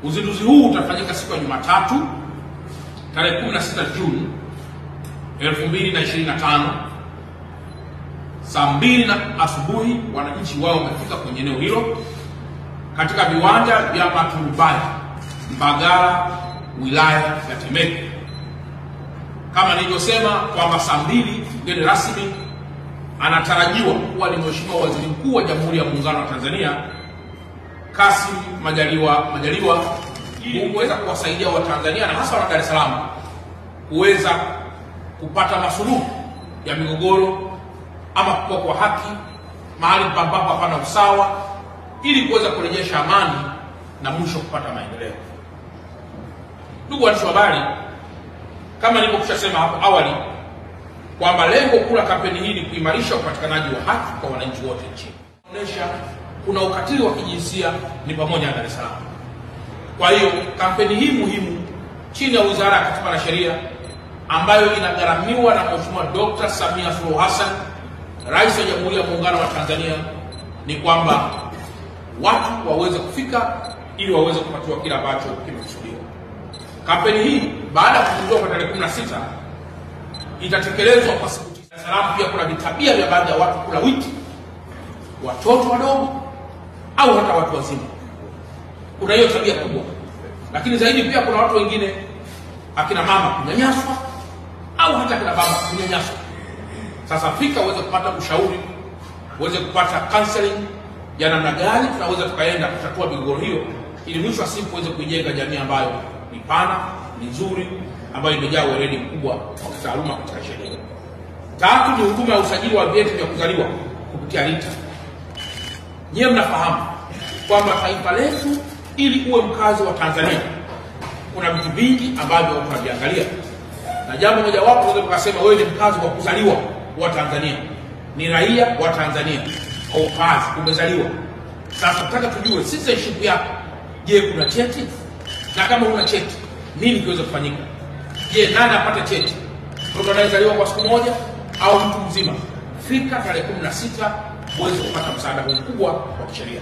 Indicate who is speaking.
Speaker 1: Uzinduzi huu utafanyika siku ya Jumatatu tarehe 16 Juni 2025 saa 2 asubuhi. Wananchi wao wamefika kwenye eneo hilo katika viwanja vya Maturubai, Mbagala, wilaya ya Temeke. Kama nilivyosema kwamba saa 2 mgeni rasmi anatarajiwa kuwa ni Mheshimiwa Waziri Mkuu wa Jamhuri ya Muungano wa Tanzania Kassim Majaliwa ili kuweza kuwasaidia Watanzania na hasa wa Dar es Salaam kuweza kupata masuluhu ya migogoro ama kukua kwa haki mahali ambapo hapana usawa, ili kuweza kurejesha amani na mwisho kupata maendeleo. Ndugu waandishi wa habari, kama nilivyosema hapo awali kwamba lengo kuu la kampeni hii ni kuimarisha upatikanaji wa haki kwa wananchi wote nchini. Kuonesha kuna ukatili wa kijinsia ni pamoja na Dar es Salaam. Kwa hiyo kampeni hii muhimu chini ya Wizara ya Katiba na Sheria ambayo inagharamiwa na Mheshimiwa Dr. Samia Suluhu Hassan, Rais wa Jamhuri ya Muungano wa Tanzania, ni kwamba watu waweze kufika ili waweze kupatiwa kila ambacho kimekusudiwa. Kampeni hii baada ya kuzinduliwa kwa tarehe 16 itatekelezwa kwa siku 9. Dar es Salaam pia kuna vitabia vya baadhi ya watu kula wiki, watoto wadogo au hata watu wazima. Kuna hiyo tabia kubwa, lakini zaidi pia kuna watu wengine, akina mama kunyanyaswa au hata akina baba kunyanyaswa. Sasa fika uweze kupata ushauri, uweze kupata counseling ya namna gani tunaweza tukaenda kutatua migogoro hiyo, ili mwisho wa siku uweze kujenga jamii ambayo ni pana, ni nzuri, ambayo imejaa weledi mkubwa wa kitaaluma katika sheria. Tatu ni huduma ya usajili wa vyeti vya kuzaliwa kupitia RITA. Nyewe mnafahamu kwamba taifa letu ili uwe mkazi wa Tanzania kuna vitu vingi ambavyo watu wanaviangalia, na jambo moja wapo unaweza tukasema wewe ni mkazi wa kuzaliwa wa Tanzania, ni raia wa Tanzania au kazi umezaliwa. Sasa tunataka tujue citizenship yako. Je, kuna cheti? Na kama una cheti, nini kiweza kufanyika? Je, nani apate cheti? Mtoto anayezaliwa kwa siku moja au mtu mzima? Fika tarehe 16 uweze kupata msaada mkubwa wa kisheria.